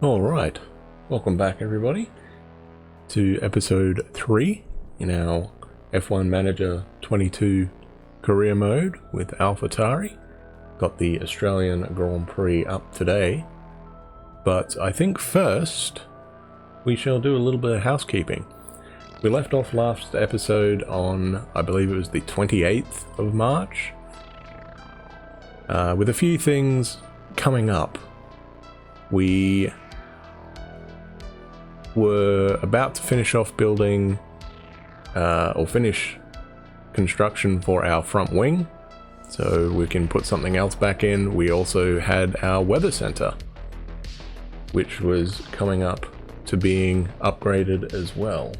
Alright, welcome back everybody to episode 3 in our F1 Manager 22 career mode with AlphaTauri. Got the Australian Grand Prix up today, but I think first we shall do a little bit of housekeeping. We left off last episode on, I believe it was the 28th of March, with a few things coming up. We were about to finish off building or finish construction for our front wing, so we can put something else back in. We also had our weather center, which was coming up to being upgraded as well.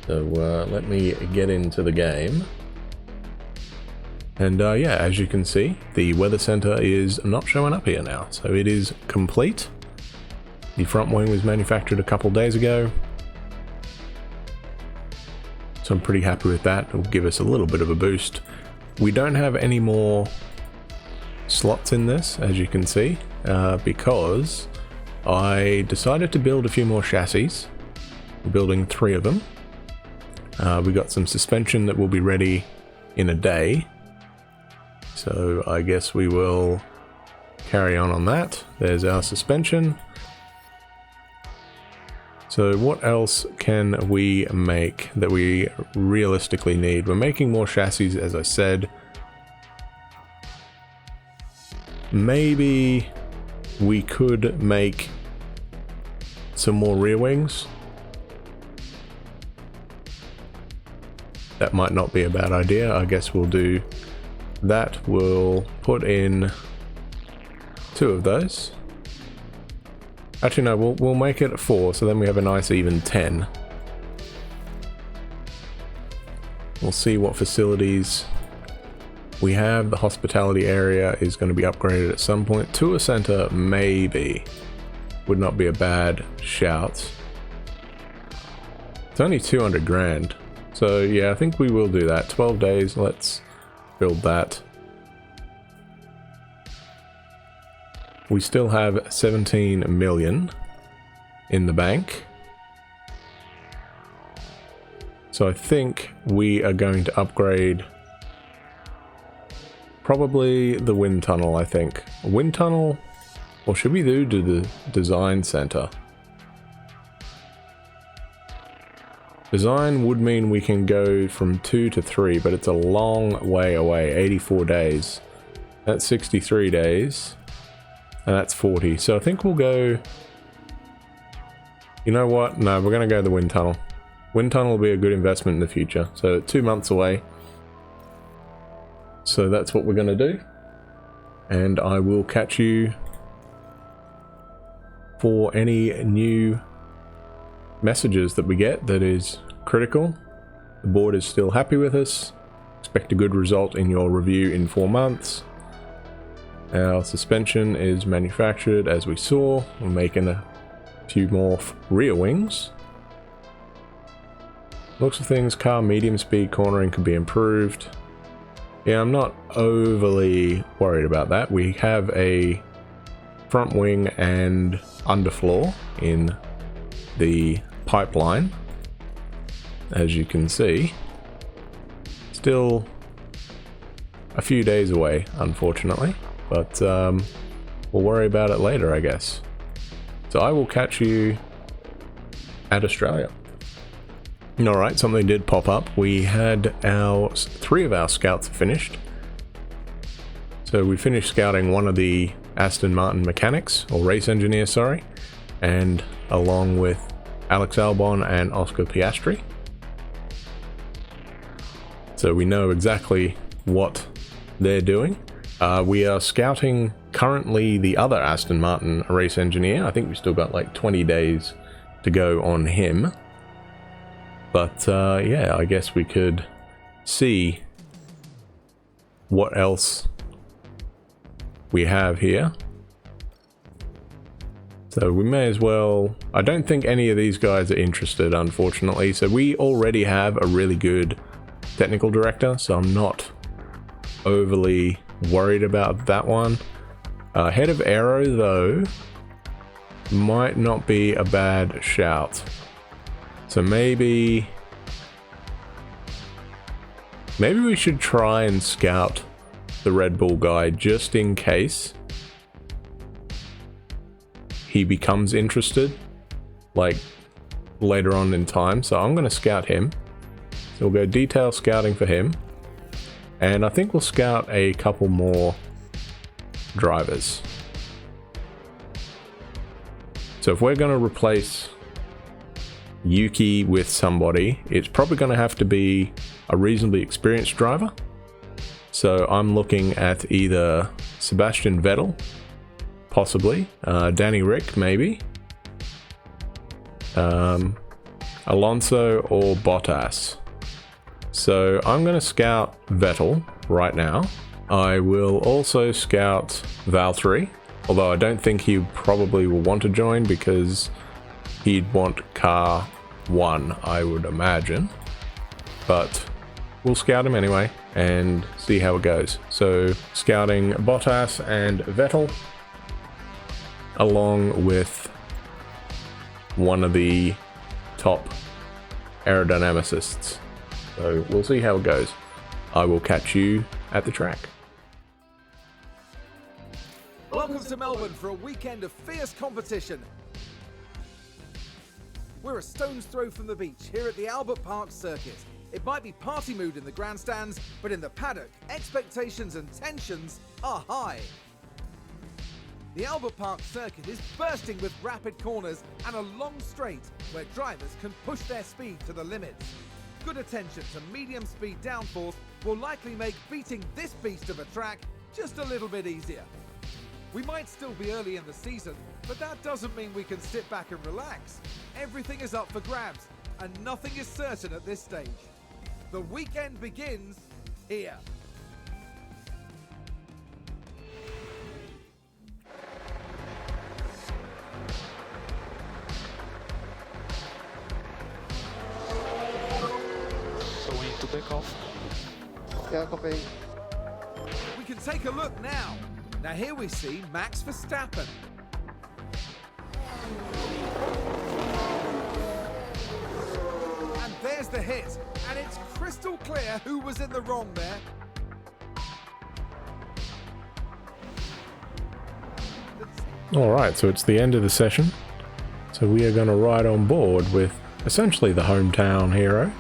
So let me get into the game. And yeah, as you can see, the weather center is not showing up here now, so it is complete. The front wing was manufactured a couple days ago, so I'm pretty happy with that. It'll give us a little bit of a boost. We don't have any more slots in this, as you can see, because I decided to build a few more chassis. We're building 3 of them. We got some suspension that will be ready in a day, so I guess we will carry on that. There's our suspension. So what else can we make that we realistically need? We're making more chassis, as I said. Maybe we could make some more rear wings. That might not be a bad idea. I guess we'll do that. We'll put in 2 of those. Actually, no, we'll make it 4, so then we have a nice even 10. We'll see what facilities we have. The hospitality area is going to be upgraded at some point. Tour center, maybe. Would not be a bad shout. It's only 200 grand. So yeah, I think we will do that. 12 days, let's build that. We still have 17 million in the bank. So I think we are going to upgrade probably the wind tunnel, I think. Wind tunnel, or should we do the design center? Design would mean we can go from 2 to 3, but it's a long way away, 84 days. That's 63 days. And that's 40. So I think we'll go... You know what? No, we're going to go the wind tunnel. Wind tunnel will be a good investment in the future. So 2 months away. So that's what we're going to do. And I will catch you for any new messages that we get that is critical. The board is still happy with us. Expect a good result in your review in 4 months. Our suspension is manufactured, as we saw. We're making a few more rear wings. Looks of things, car medium speed cornering could be improved. Yeah, I'm not overly worried about that. We have a front wing and underfloor in the pipeline, as you can see. Still a few days away, unfortunately. But we'll worry about it later, I guess. So I will catch you at Australia. Alright, something did pop up. We had 3 of our scouts finished. So we finished scouting one of the Aston Martin mechanics, or race engineers, sorry, and along with Alex Albon and Oscar Piastri. So we know exactly what they're doing. We are scouting currently the other Aston Martin race engineer. I think we've still got like 20 days to go on him. But yeah, I guess we could see what else we have here. So we may as well... I don't think any of these guys are interested, unfortunately. So we already have a really good technical director, so I'm not overly worried about that one. Head of Aero, though, might not be a bad shout. So maybe we should try and scout the Red Bull guy just in case he becomes interested, like later on in time. So I'm going to scout him. So we'll go detail scouting for him. And I think we'll scout a couple more drivers. So if we're going to replace Yuki with somebody, it's probably going to have to be a reasonably experienced driver. So I'm looking at either Sebastian Vettel, possibly, Danny Rick maybe, Alonso or Bottas. So I'm going to scout Vettel right now. I will also scout Valtteri, although I don't think he probably will want to join because he'd want car 1, I would imagine. But we'll scout him anyway and see how it goes. So scouting Bottas and Vettel along with one of the top aerodynamicists. So we'll see how it goes. I will catch you at the track. Welcome to Melbourne for a weekend of fierce competition. We're a stone's throw from the beach here at the Albert Park circuit. It might be party mood in the grandstands, but in the paddock, expectations and tensions are high. The Albert Park circuit is bursting with rapid corners and a long straight where drivers can push their speed to the limits. Good attention to medium speed downforce will likely make beating this beast of a track just a little bit easier. We might still be early in the season, but that doesn't mean we can sit back and relax. Everything is up for grabs, and nothing is certain at this stage. The weekend begins here. So we need to back off. Yeah, copy. We can take a look now. Now here we see Max Verstappen. And there's the hit, and it's crystal clear who was in the wrong there. Alright, so it's the end of the session. So we are going to ride on board with essentially the hometown hero.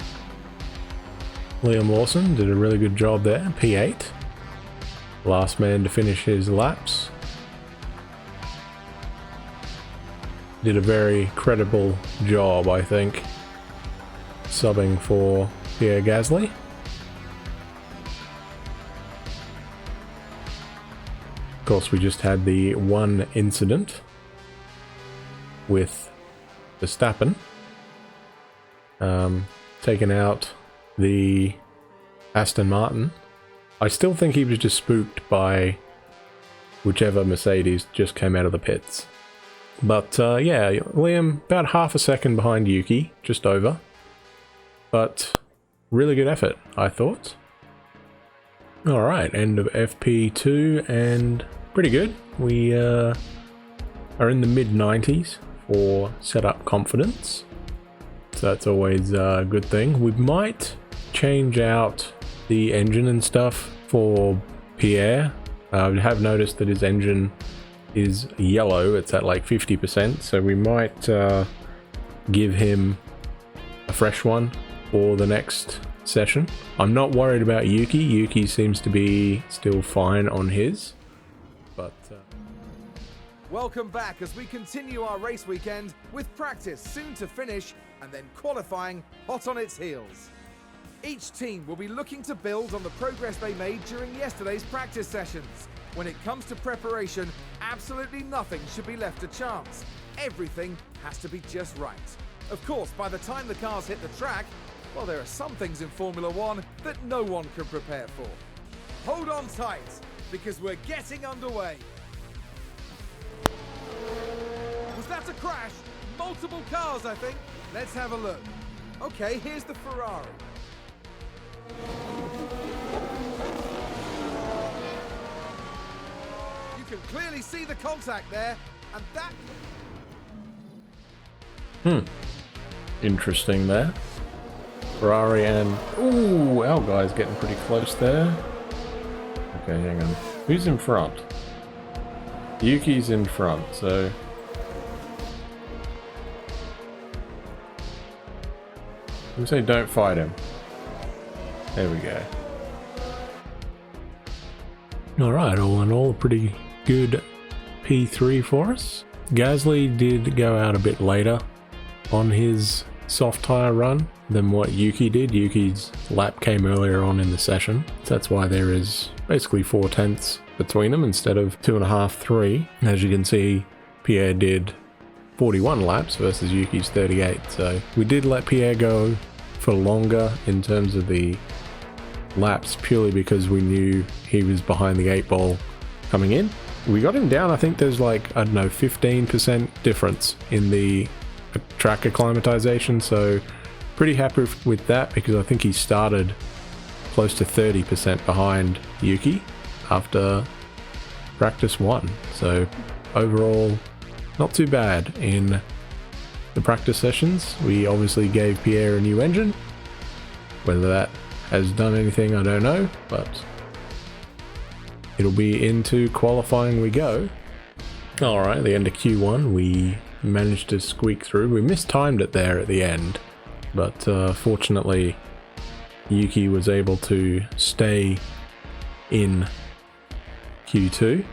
Liam Lawson did a really good job there, P8. Last man to finish his laps. Did a very credible job, I think, subbing for Pierre Gasly. Of course, we just had the one incident with Verstappen, taking out the Aston Martin. I still think he was just spooked by whichever Mercedes just came out of the pits. But yeah, Liam about half a second behind Yuki, just over. But really good effort, I thought. Alright, end of FP2 and pretty good. We are in the mid-90s for setup confidence. So that's always a good thing. We might change out the engine and stuff for Pierre. I have noticed that his engine is yellow. It's at like 50%, so we might give him a fresh one for the next session. I'm not worried about Yuki. Yuki seems to be still fine on his, but Welcome back as we continue our race weekend with practice soon to finish and then qualifying hot on its heels. Each team will be looking to build on the progress they made during yesterday's practice sessions. When it comes to preparation, absolutely nothing should be left to chance. Everything has to be just right. Of course, by the time the cars hit the track, well, there are some things in Formula One that no one can prepare for. Hold on tight, because we're getting underway. Was that a crash? Multiple cars, I think. Let's have a look. Okay, here's the Ferrari. You can clearly see the contact there, and that... Interesting there. Ferrari and... Ooh, our guy's getting pretty close there. Okay, hang on. Who's in front? Yuki's in front, so... I'm saying don't fight him. There we go. Alright, all in all, a pretty good P3 for us. Gasly did go out a bit later on his soft tyre run than what Yuki did. Yuki's lap came earlier on in the session, so that's why there is basically 4/10 between them instead of 2.5, 3. As you can see, Pierre did 41 laps versus Yuki's 38, so we did let Pierre go for longer in terms of the laps purely because we knew he was behind the 8 ball coming in. We got him down, I think there's like, I don't know, 15% difference in the track acclimatization, so pretty happy with that because I think he started close to 30% behind Yuki after practice 1. So overall, not too bad in the practice sessions. We obviously gave Pierre a new engine. Whether that has done anything, I don't know, but it'll be into qualifying we go. Alright, the end of Q1, we managed to squeak through. We mistimed it there at the end, but fortunately Yuki was able to stay in Q2.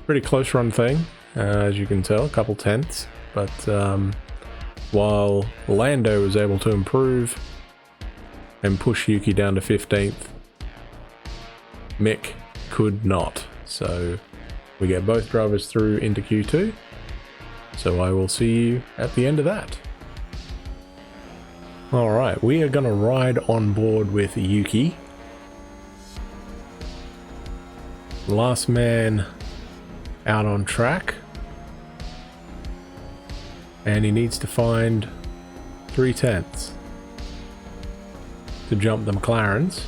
Pretty close run thing, as you can tell, a couple tenths, but while Lando was able to improve and push Yuki down to 15th, Mick could not. So we get both drivers through into Q2. So I will see you at the end of that. Alright, we are going to ride on board with Yuki. Last man out on track. And he needs to find 3/10 to jump the McLarens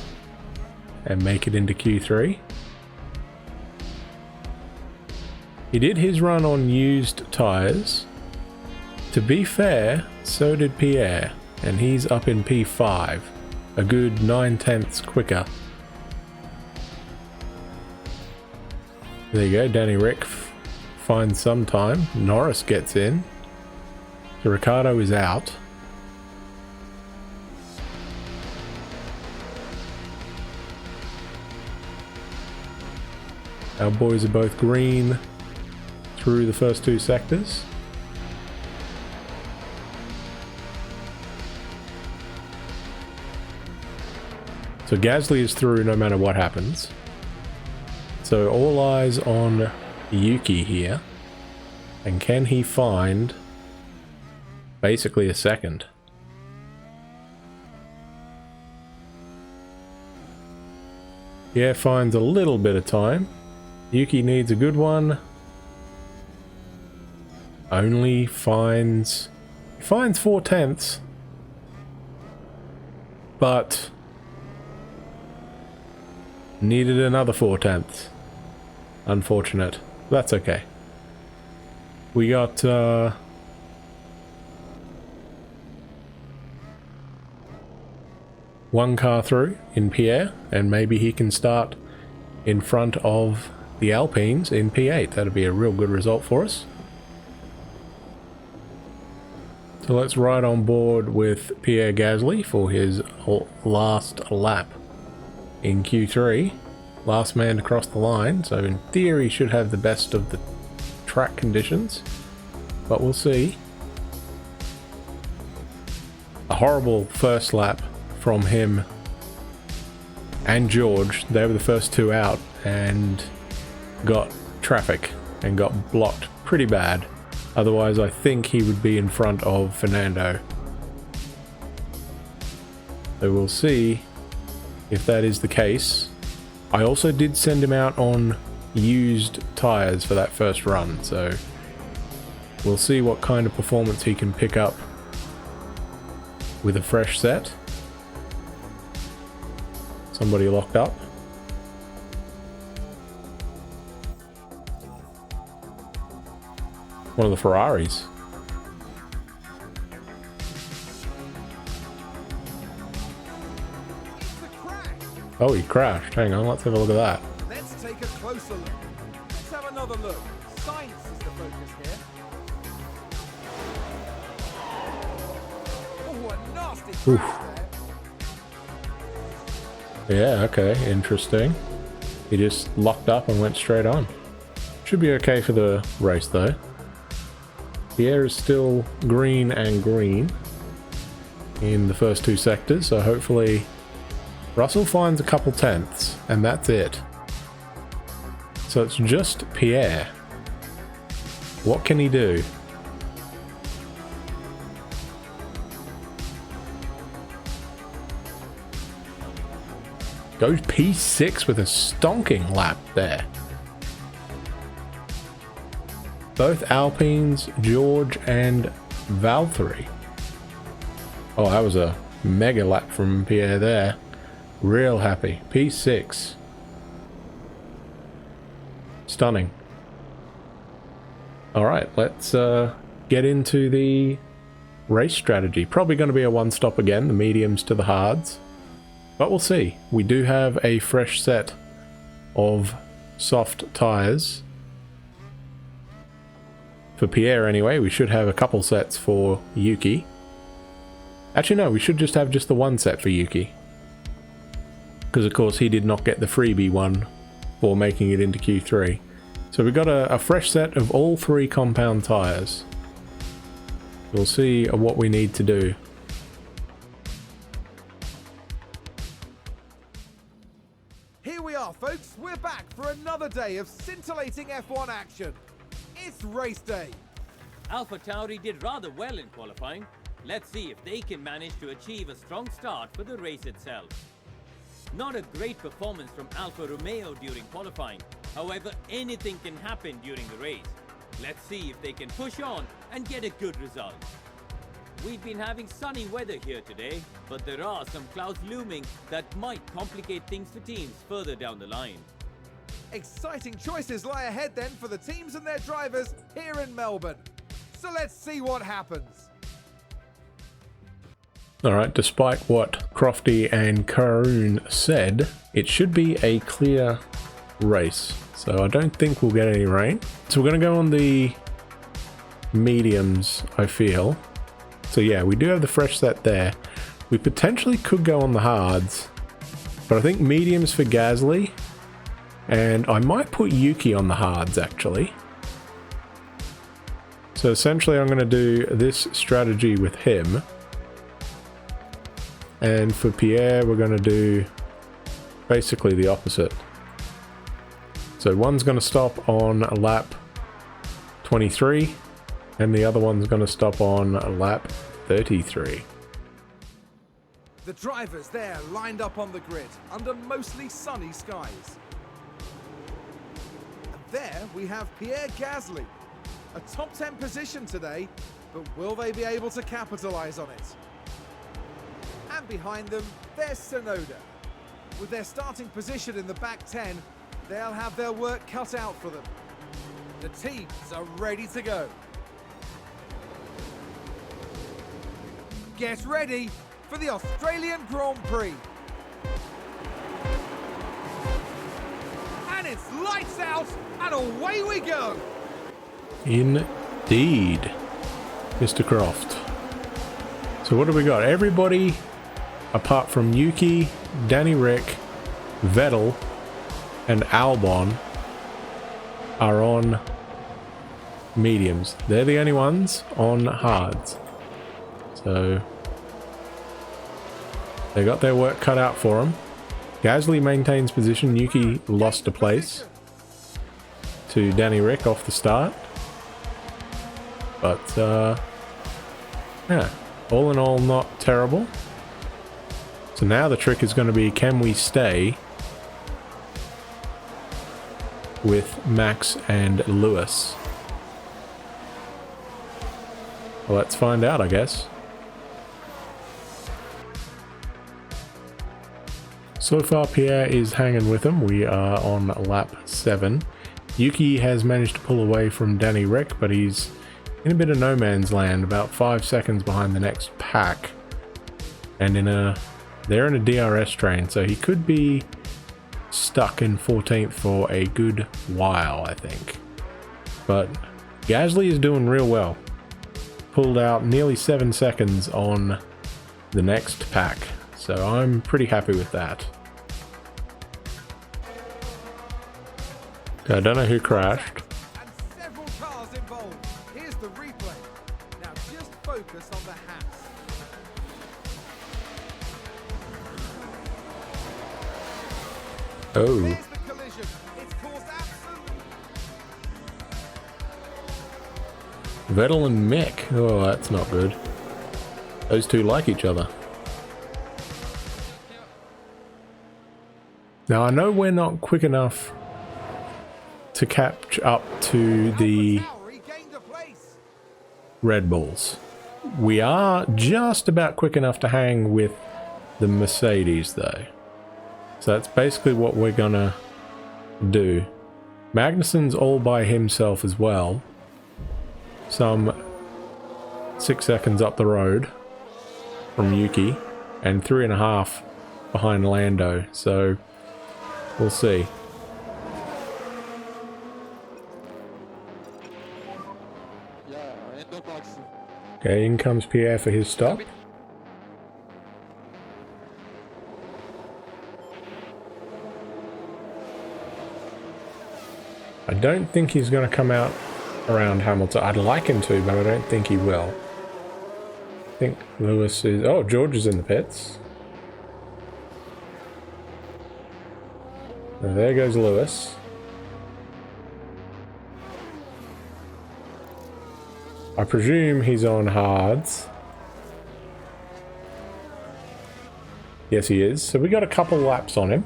and make it into Q3. He did his run on used tyres. To be fair, so did Pierre, and he's up in P5, a good 9/10 quicker. There you go, Danny Rick finds some time. Norris gets in. So Ricardo is out. Our boys are both green through the first 2 sectors. So Gasly is through no matter what happens. So all eyes on Yuki here. And can he find basically a second? Yeah, finds a little bit of time. Yuki needs a good one. Only finds 4/10, but needed another 4/10. Unfortunate. That's okay. We got one car through in Pierre, and maybe he can start in front of the Alpines in P8. That'd be a real good result for us. So let's ride on board with Pierre Gasly for his last lap in Q3. Last man to cross the line, so in theory should have the best of the track conditions, but we'll see. A horrible first lap from him and George. They were the first 2 out and got traffic and got blocked pretty bad. Otherwise, I think he would be in front of Fernando. So we'll see if that is the case. I also did send him out on used tyres for that first run, so we'll see what kind of performance he can pick up with a fresh set. Somebody locked up. One of the Ferraris. Oh, he crashed. Hang on, let's have a look at that. Let's take a closer look. Let's have another look. Science is the focus here. Oh, a nasty crash there. Yeah, okay, interesting. He just locked up and went straight on. Should be okay for the race though. The air is still green and green in the first two sectors, so hopefully Russell finds a couple tenths, and that's it. So it's just Pierre. What can he do? Goes P6 with a stonking lap there. Both Alpines, George and Valtteri. Oh, that was a mega lap from Pierre there. Real happy. P6. Stunning. Alright, let's get into the race strategy. Probably going to be a one-stop again, the mediums to the hards. But we'll see. We do have a fresh set of soft tyres. For Pierre anyway, we should have a couple sets for Yuki. Actually no, we should just have just the one set for Yuki. Because of course he did not get the freebie one for making it into Q3. So we've got a fresh set of all three compound tyres. We'll see what we need to do. Here we are, folks. We're back for another day of scintillating F1 action. It's race day. AlphaTauri did rather well in qualifying. Let's see if they can manage to achieve a strong start for the race itself. Not a great performance from Alfa Romeo during qualifying. However, anything can happen during the race. Let's see if they can push on and get a good result. We've been having sunny weather here today, but there are some clouds looming that might complicate things for teams further down the line. Exciting choices lie ahead then for the teams and their drivers here in Melbourne. So let's see what happens. Alright, despite what Crofty and Karun said, it should be a clear race. So I don't think we'll get any rain. So we're going to go on the mediums, I feel. So yeah, we do have the fresh set there. We potentially could go on the hards, but I think mediums for Gasly. And I might put Yuki on the hards actually. So essentially I'm going to do this strategy with him. And for Pierre, we're going to do basically the opposite. So one's going to stop on lap 23, and the other one's going to stop on lap 33. The drivers there lined up on the grid under mostly sunny skies. And there we have Pierre Gasly. A top 10 position today, but will they be able to capitalize on it? And behind them, there's Tsunoda. With their starting position in the back 10, they'll have their work cut out for them. The teams are ready to go. Get ready for the Australian Grand Prix. And it's lights out and away we go. Indeed, Mr. Croft. So what do we got? Everybody apart from Yuki, Danny Rick, Vettel, and Albon are on mediums. They're the only ones on hards. So they got their work cut out for them. Gasly maintains position. Yuki lost a place to Danny Rick off the start. But yeah, all in all, not terrible. So now the trick is going to be, can we stay with Max and Lewis? Well, let's find out, I guess. So far, Pierre is hanging with him. We are on lap 7. Yuki has managed to pull away from Danny Rick, but he's in a bit of no man's land, about 5 seconds behind the next pack. And in a They're in a DRS train, so he could be stuck in 14th for a good while, I think. But Gasly is doing real well. Pulled out nearly 7 seconds on the next pack, so I'm pretty happy with that. I don't know who crashed. And several cars involved. Here's the replay. Now just focus on the hats. Oh, There's the collision. It's caused absolute. Vettel and Mick. Oh, that's not good. Those two like each other. Now I know we're not quick enough to catch up to the Regained a place. Red Bulls. We are just about quick enough to hang with the Mercedes though. So that's basically what we're gonna do. Magnussen's all by himself as well. Some 6 seconds up the road from Yuki and 3.5 behind Lando. So we'll see. Okay, in comes Pierre for his stop. I don't think he's going to come out around Hamilton. I'd like him to, but I don't think he will. I think Lewis is... Oh, George is in the pits. Now there goes Lewis. I presume he's on hards. Yes, he is. So we got a couple laps on him.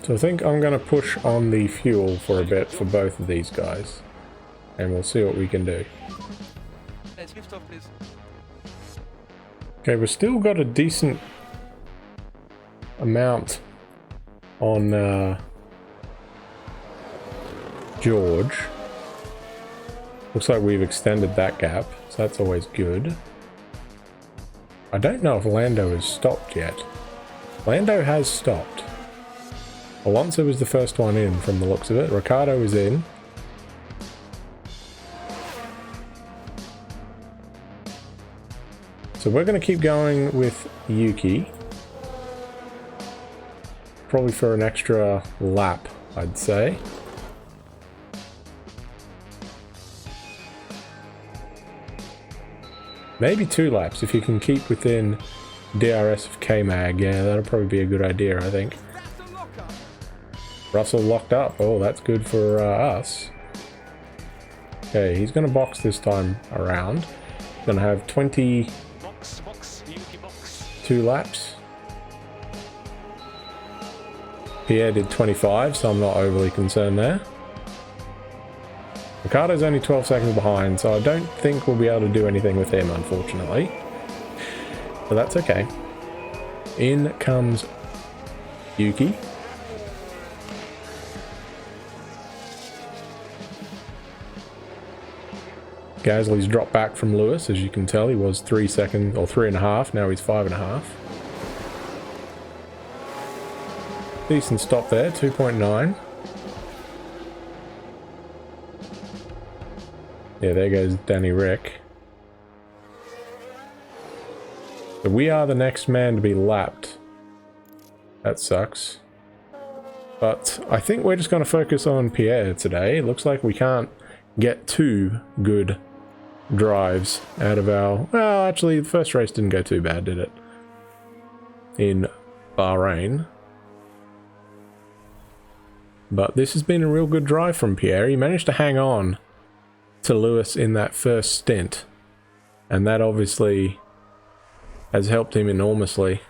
So I think I'm going to push on the fuel for a bit for both of these guys. And we'll see what we can do. Let's lift off, please. Okay, we've still got a decent amount on George. Looks like we've extended that gap, so that's always good. I don't know if Lando has stopped yet. Lando has stopped. Alonso was the first one in from the looks of it. Ricciardo is in. So we're going to keep going with Yuki. Probably for an extra lap, I'd say. Maybe 2 laps if you can keep within DRS of K-Mag. Yeah, that'll probably be a good idea, I think. Russell locked up. Oh, that's good for us. Okay, he's going to box this time around. Going to have 22 laps. Pierre did 25, so I'm not overly concerned there. Ricciardo's only 12 seconds behind, so I don't think we'll be able to do anything with him, unfortunately. But that's okay. In comes Yuki. Gasly's dropped back from Lewis, as you can tell. He was 3 seconds, or 3.5, now he's 5.5. Decent stop there, 2.9. Yeah, there goes Danny Rick. So we are the next man to be lapped. That sucks. But I think we're just going to focus on Pierre today. It looks like we can't get 2 good drives out of our... Well, actually, the first race didn't go too bad, did it? In Bahrain. But this has been a real good drive from Pierre. He managed to hang on to Lewis in that first stint. And that obviously has helped him enormously.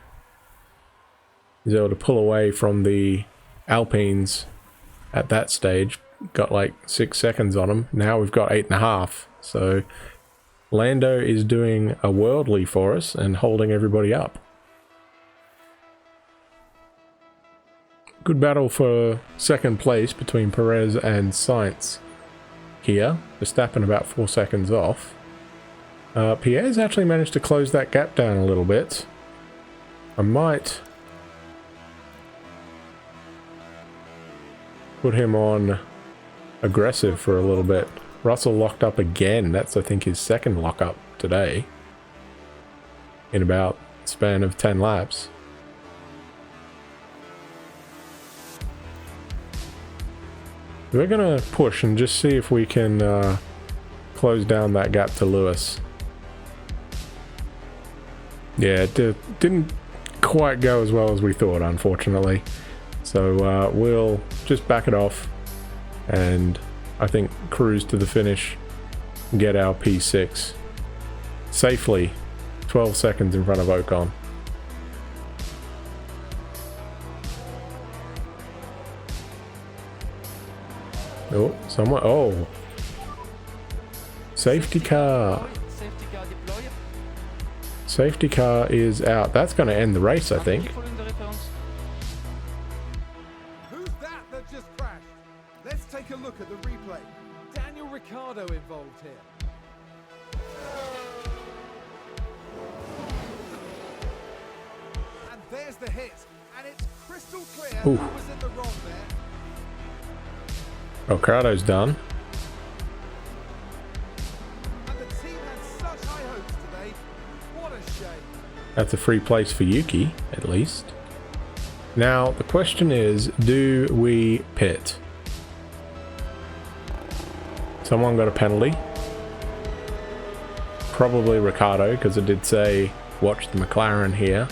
He's able to pull away from the Alpines at that stage. Got like 6 seconds on him. Now we've got 8.5. So Lando is doing a worldly for us and holding everybody up. Good battle for second place between Perez and Sainz here. Verstappen about 4 seconds off. Pierre's actually managed to close that gap down a little bit. I might put him on aggressive for a little bit. Russell locked up again. That's, I think, his second lockup today in about a span of 10 laps. We're gonna push and just see if we can close down that gap to Lewis. Yeah, it didn't quite go as well as we thought, unfortunately. So we'll just back it off and I think cruise to the finish and get our P6 safely, 12 seconds in front of Ocon. Oh, someone. Oh, safety car. Safety car deployed. Safety car is out. That's going to end the race, I think. Following the reference. Who's that just crashed? Let's take a look at the replay. Daniel Ricciardo involved here. And there's the hit. And it's crystal clear who was in the wrong there. Ricciardo's done. And the team had such high hopes today. What a shame. That's a free place for Yuki, at least. Now, the question is, do we pit? Someone got a penalty. Probably Ricciardo, because it did say, watch the McLaren here.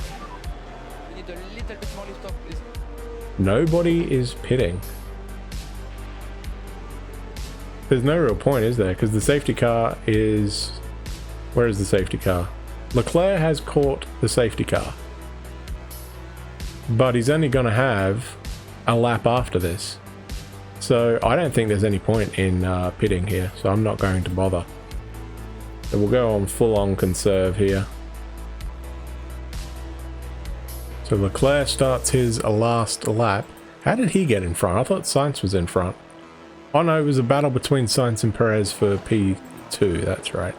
We need a little bit more lift off, please. Nobody is pitting. There's no real point, is there? Because the safety car is... Where is the safety car? Leclerc has caught the safety car. But he's only going to have a lap after this. So I don't think there's any point in pitting here. So I'm not going to bother. So we'll go on full-on conserve here. So Leclerc starts his last lap. How did he get in front? I thought Sainz was in front. Oh no, it was a battle between Sainz and Perez for P2, that's right.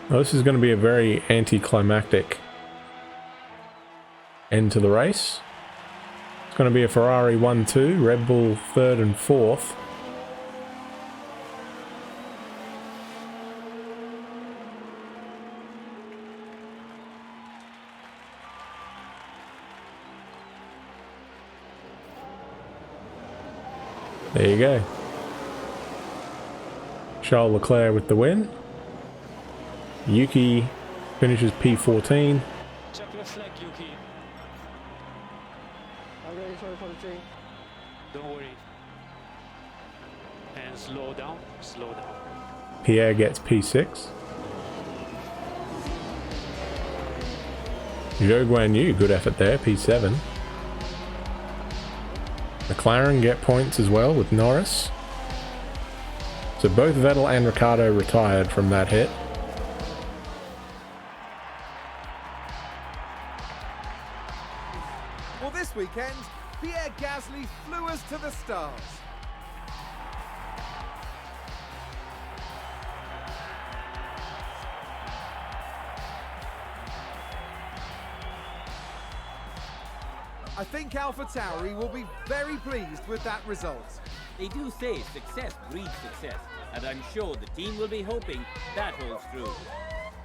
Well, this is going to be a very anticlimactic end to the race. It's going to be a Ferrari 1-2, Red Bull 3rd and 4th. There you go. Charles Leclerc with the win. Yuki finishes P14. Check your flag, Yuki. Okay, sorry for the change. Don't worry. And slow down, slow down. Pierre gets P6. Zhou Guan Yu, good effort there, P7. McLaren get points as well with Norris. So both Vettel and Ricciardo retired from that hit. Well, this weekend, Pierre Gasly flew us to the stars. I think AlphaTauri will be very pleased with that result. They do say success breeds success, and I'm sure the team will be hoping that holds true.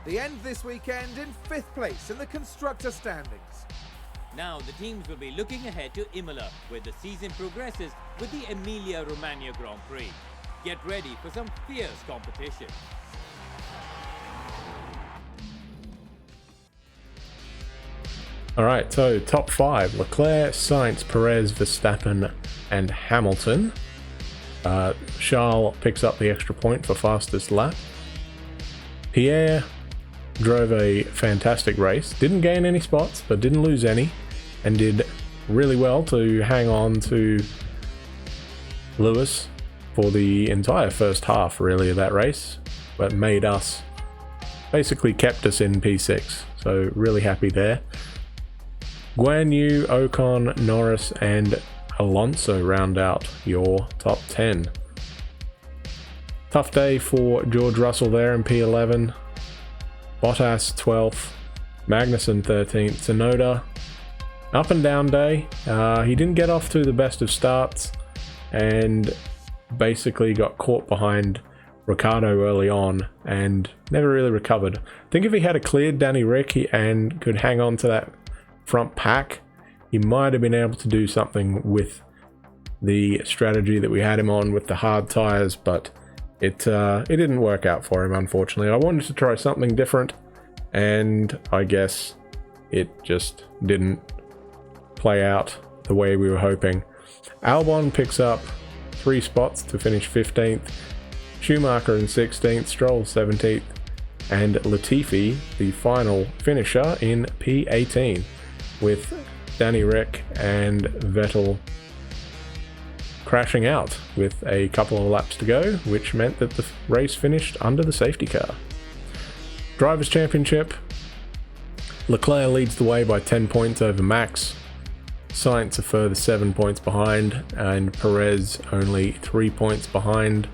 The end this weekend in 5th place in the constructor standings. Now the teams will be looking ahead to Imola, where the season progresses with the Emilia-Romagna Grand Prix. Get ready for some fierce competition. Alright, so top 5. Leclerc, Sainz, Perez, Verstappen and Hamilton. Charles picks up the extra point for fastest lap. Pierre drove a fantastic race. Didn't gain any spots, but didn't lose any. And did really well to hang on to Lewis for the entire first half, really, of that race. But made us, basically kept us in P6. So really happy there. Guan Yu, Ocon, Norris, and Alonso round out your top 10. Tough day for George Russell there in P11. Bottas 12th, Magnussen 13th, Tsunoda. Up and down day. He didn't get off to the best of starts and basically got caught behind Ricciardo early on and never really recovered. I think if he had a cleared Danny Rick and could hang on to that front pack, he might have been able to do something with the strategy that we had him on with the hard tires, but it didn't work out for him, unfortunately. I wanted to try something different, and I guess it just didn't play out the way we were hoping. Albon picks up 3 spots to finish 15th, Schumacher in 16th, Stroll 17th, and Latifi, the final finisher, in P18, with Danny Rick and Vettel crashing out with a couple of laps to go, which meant that the race finished under the safety car. Drivers' Championship, Leclerc leads the way by 10 points over Max, Sainz a further 7 points behind, and Perez only 3 points behind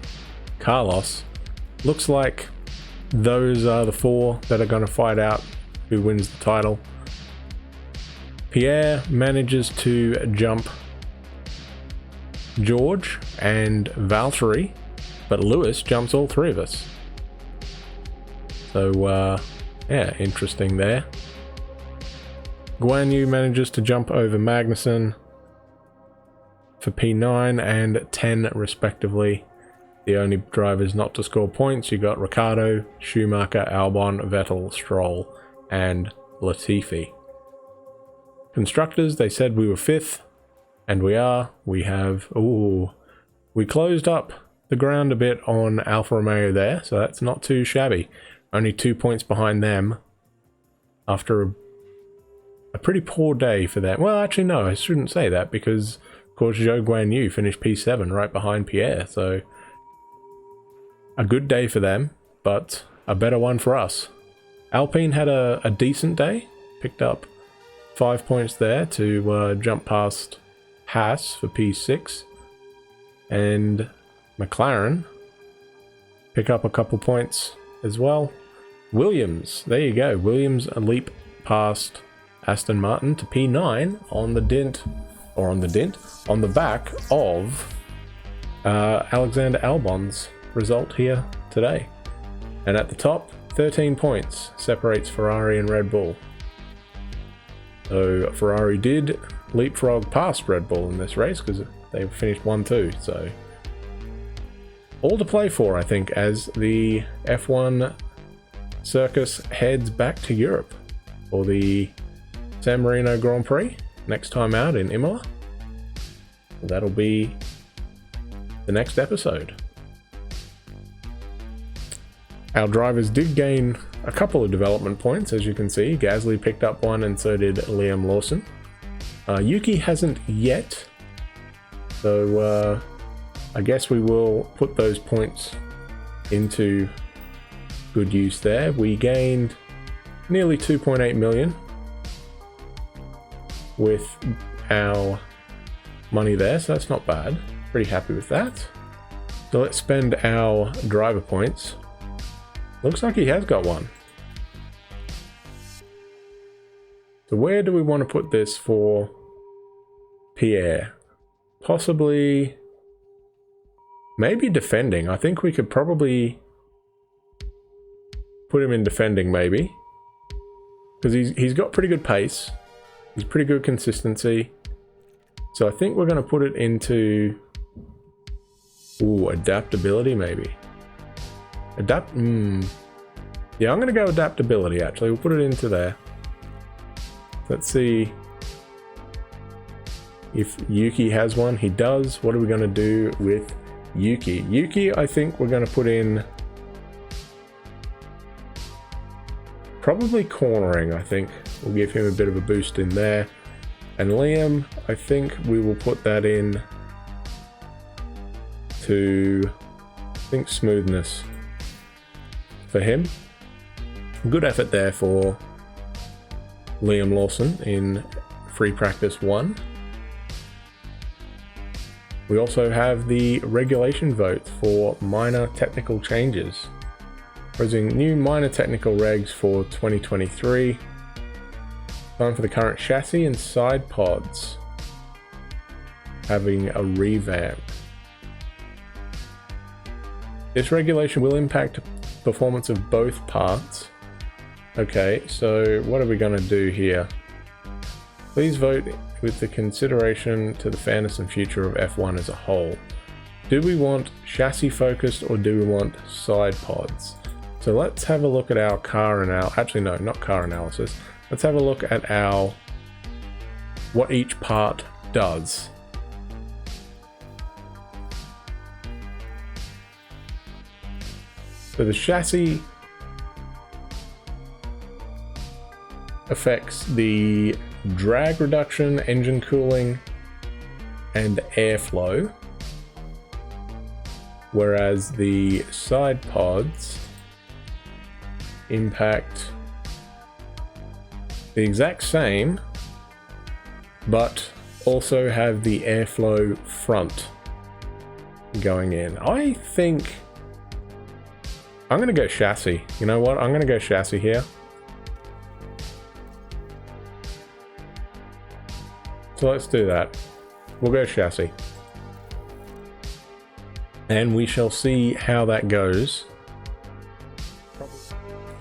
Carlos. Looks like those are the 4 that are going to fight out who wins the title. Pierre manages to jump George and Valtteri, but Lewis jumps all 3 of us. So, yeah, interesting there. Guan Yu manages to jump over Magnussen for P9 and 10 respectively. The only drivers not to score points, you got Ricciardo, Schumacher, Albon, Vettel, Stroll, and Latifi. Constructors, they said we were 5th, and we are. We have, we closed up the ground a bit on Alfa Romeo there, so that's not too shabby. Only 2 points behind them after a pretty poor day for them. Well, actually, no, I shouldn't say that, because, of course, Zhou Guan Yu finished P7 right behind Pierre, so a good day for them, but a better one for us. Alpine had a decent day, picked up 5 points there to jump past Haas for P6, and McLaren pick up a couple points as well. Williams, there you go, Williams a leap past Aston Martin to P9 on the back of Alexander Albon's result here today. And at the top, 13 points separates Ferrari and Red Bull. So Ferrari did leapfrog past Red Bull in this race because they finished 1-2. So all to play for, I think, as the F1 circus heads back to Europe for the San Marino Grand Prix next time out in Imola. That'll be the next episode. Our drivers did gain a couple of development points, as you can see. Gasly picked up 1 and so did Liam Lawson. Yuki hasn't yet, so I guess we will put those points into good use there. We gained nearly 2.8 million with our money there, so that's not bad. Pretty happy with that. So let's spend our driver points. Looks like he has got 1. So where do we want to put this for Pierre? Possibly, maybe defending. I think we could probably put him in defending, maybe, because he's got pretty good pace. He's pretty good consistency. So I think we're going to put it into adaptability, maybe. Yeah, I'm going to go adaptability, actually. We'll put it into there. Let's see if Yuki has one. He does. What are we going to do with Yuki? Yuki, I think we're going to put in probably cornering. I think we'll give him a bit of a boost in there. And Liam, I think we will put that in to, I think, smoothness for him. Good effort there for Liam Lawson in free practice 1. We also have the regulation vote for minor technical changes. Proposing new minor technical regs for 2023. Time for the current chassis and side pods having a revamp. This regulation will impact performance of both parts. Okay, so what are we going to do here? Please vote with the consideration to the fairness and future of F1 as a whole. Do we want chassis focused or do we want side pods? So let's have a look at our car analysis. Actually, no, not car analysis. Let's have a look at what each part does. So the chassis affects the drag reduction, engine cooling, and airflow, whereas the side pods impact the exact same, but also have the airflow front going in. I think I'm going to go chassis. You know what? I'm going to go chassis here. So let's do that. We'll go chassis. And we shall see how that goes.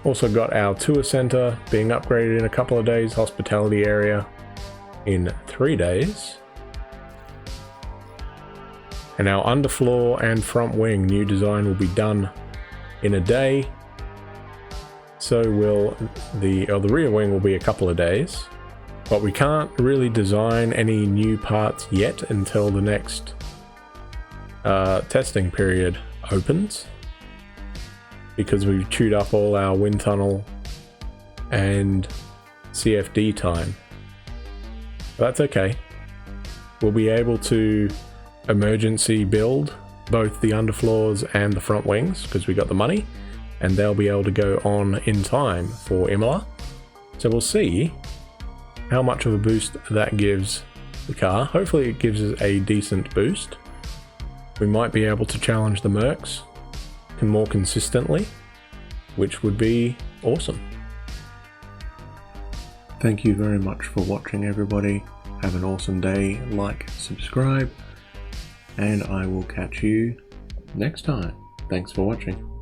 Also got our tour center being upgraded in a couple of days, hospitality area in 3 days. And our underfloor and front wing new design will be done in a day. So will the rear wing will be a couple of days. But we can't really design any new parts yet until the next testing period opens, because we've chewed up all our wind tunnel and CFD time. But that's okay. We'll be able to emergency build both the underfloors and the front wings because we got the money, and they'll be able to go on in time for Imola. So we'll see how much of a boost that gives the car. Hopefully it gives us a decent boost. We might be able to challenge the Mercs more consistently, which would be awesome. Thank you very much for watching, everybody. Have an awesome day, like, subscribe, and I will catch you next time. Thanks for watching.